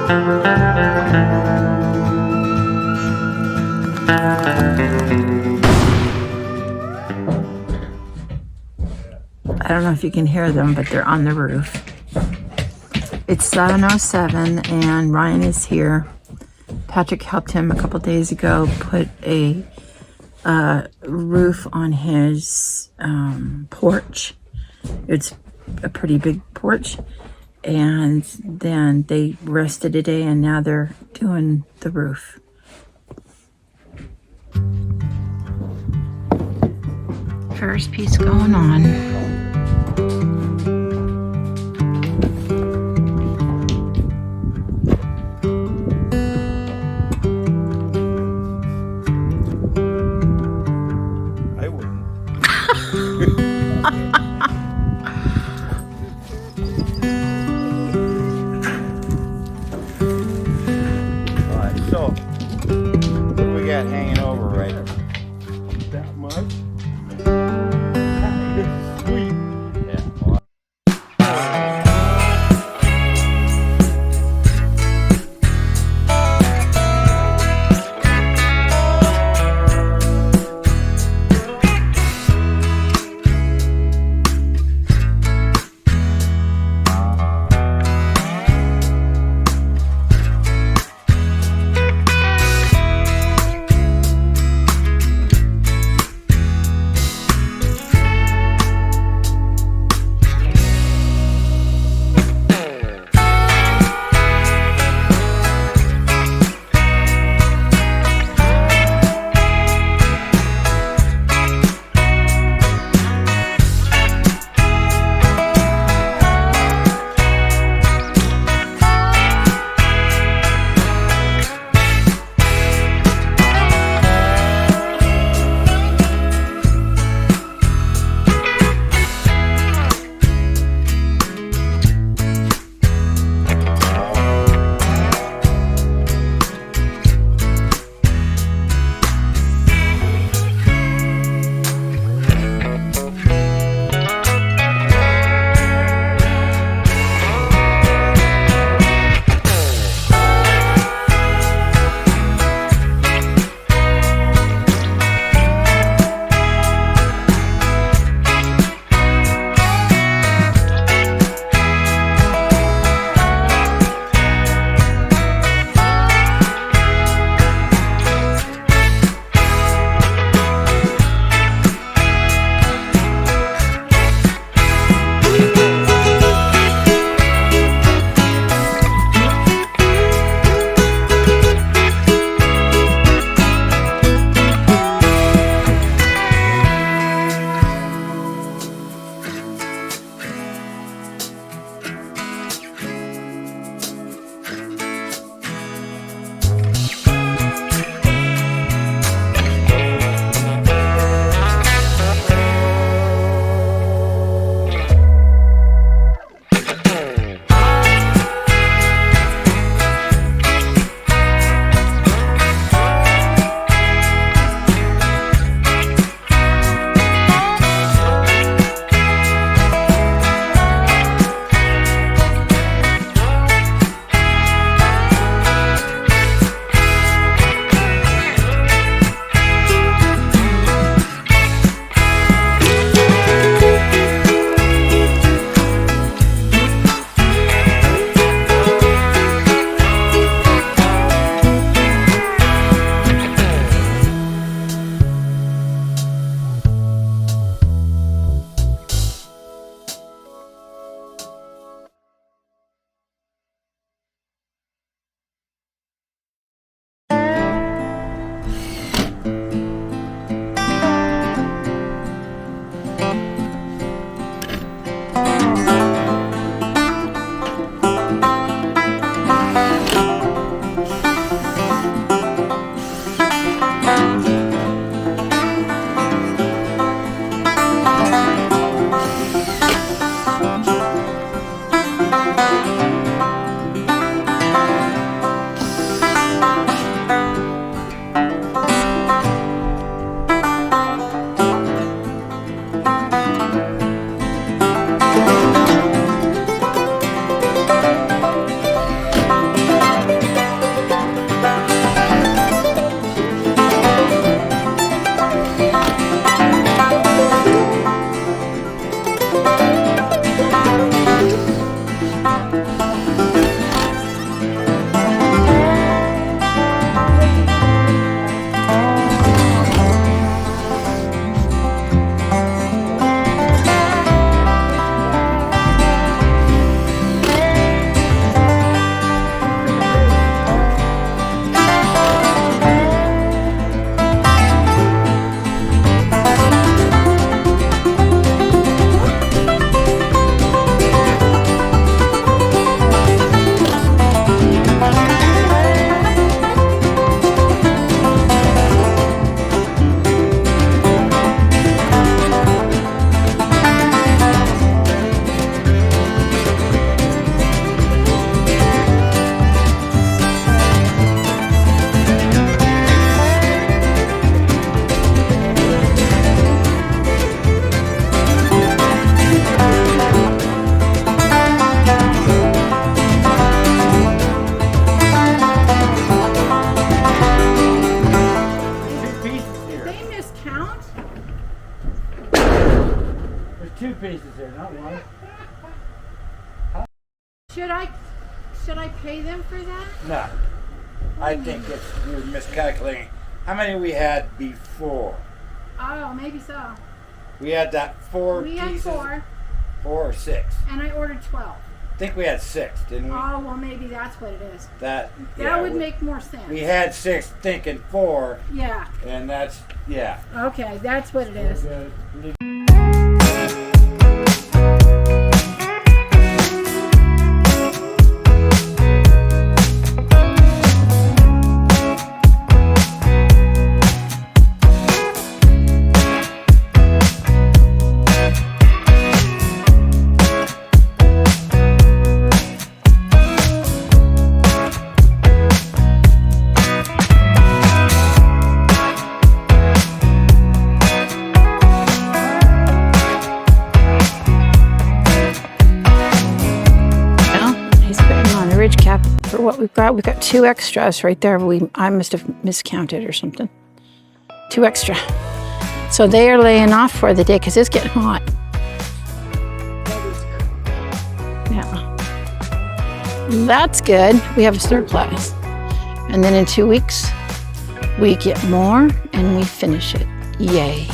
I don't know if you can hear them, but they're on the roof. It's 7:07 and Ryan is here. Patrick helped him a couple days ago put a roof on his porch. It's a pretty big porch. And then they rested a day and now they're doing the roof. First piece going on. I wouldn't. Alright, so what do we got hanging over right now? That much. Sweet. pieces there, not one. Should I pay them for that? No. I think you're miscalculating. How many we had before? Oh, maybe so. We had that 4 We pieces. had 4. 4 or 6. And I ordered 12. I think we had 6, didn't we? Oh, well, maybe that's what it is. That Would make more sense. We had 6 thinking 4. Yeah. And that's, yeah. Okay, that's what it is. What we've got 2 extras right there. I must have miscounted or something. 2 extra. So they are laying off for the day because it's getting hot. Yeah, that's good. We have a surplus, and then in 2 weeks we get more and we finish it. Yay!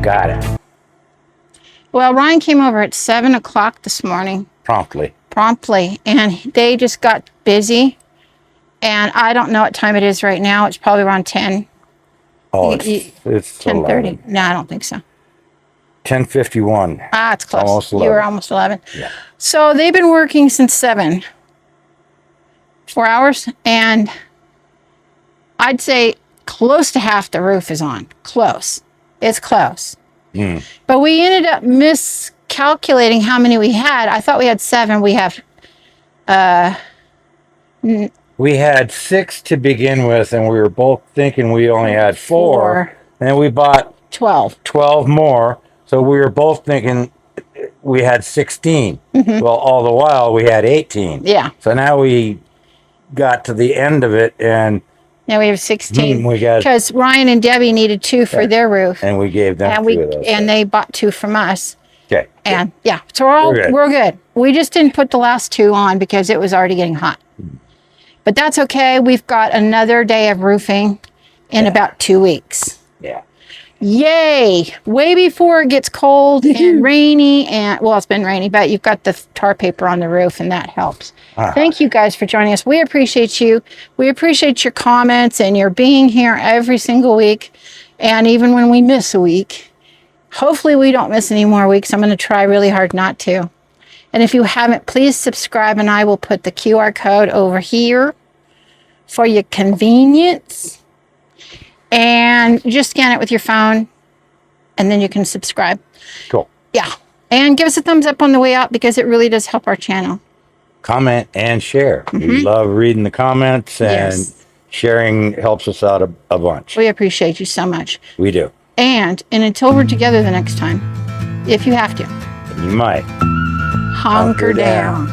Got it. Well, Ryan came over at 7 o'clock this morning. Promptly. And they just got busy. And I don't know what time it is right now. It's probably around 10. Oh, it's 10:30. No, I don't think so. 10:51. Ah, it's close. Almost 11. You were almost 11. Yeah. So they've been working since 7. 4 hours. And I'd say close to half the roof is on. Close. It's close. Mm. But we ended up miscalculating how many we had. I thought we had 7. We have... We had 6 to begin with, and we were both thinking we only had 4. And then we bought 12 more. So we were both thinking we had 16. Mm-hmm. Well, all the while we had 18. Yeah. So now we got to the end of it, and now we have 16. We got, because Ryan and Debbie needed 2 for their roof. And we gave them and 2 of those. And they bought 2 from us. Okay. And yeah, so we're good. We just didn't put the last 2 on because it was already getting hot. But that's okay. We've got another day of roofing in about 2 weeks. Yeah. Yay! Way before it gets cold and rainy, and well, it's been rainy, but you've got the tar paper on the roof, and that helps. Thank you guys for joining us. We appreciate you. We appreciate your comments and your being here every single week, and even when we miss a week. Hopefully, we don't miss any more weeks. I'm going to try really hard not to. And if you haven't, please subscribe, and I will put the QR code over here for your convenience. And just scan it with your phone, and then you can subscribe. Cool. Yeah. And give us a thumbs up on the way out because it really does help our channel. Comment and share. Mm-hmm. We love reading the comments, and sharing helps us out a bunch. We appreciate you so much. We do. And until we're together the next time, if you have to. You might. Hunker down.